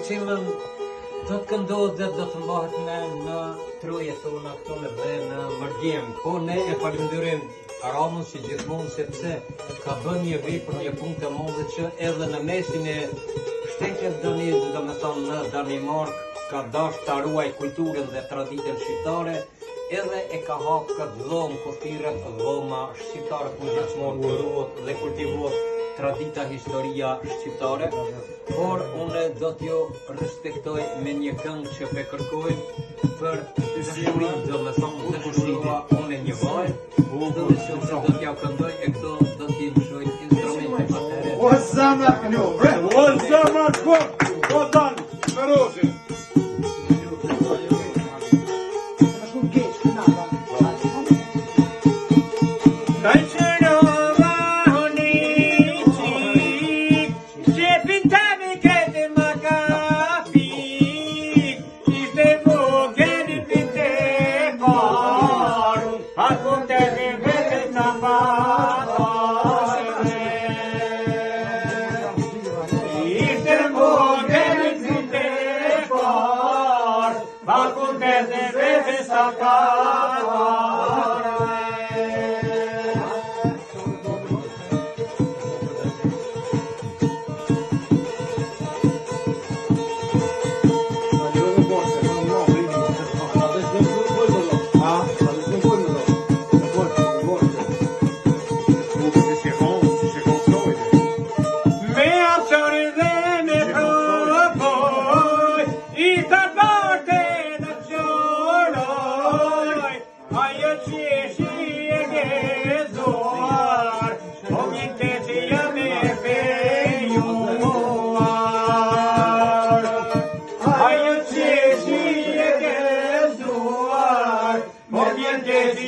cilën do të këndohet dhe do të mbahet në troje tona këto dhe në Mërgjem. Po ne e falenderojmë Ramën që gjithmonë sepse ka bën një vepër, një punë të madhe që edhe në mesin e shtetit danez, domethënë në Danimark, ka dashur ta ruaj kulturën dhe traditën shqiptare, edhe e ka hapë këtë dhomë kufire, dhoma shqiptare ku gjithmonë ruhet dhe kultivohet tradita, historia shqiptare. Por unë do t'ju respektoj me një këngë që pe kërkoj për dëshurinë, domethënë dëshura unë një vaj, do t'ja këndoj e këto do t'i lëshoj instrumente patere. O zamat njo, o zamat ko dan, me rozi.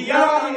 Young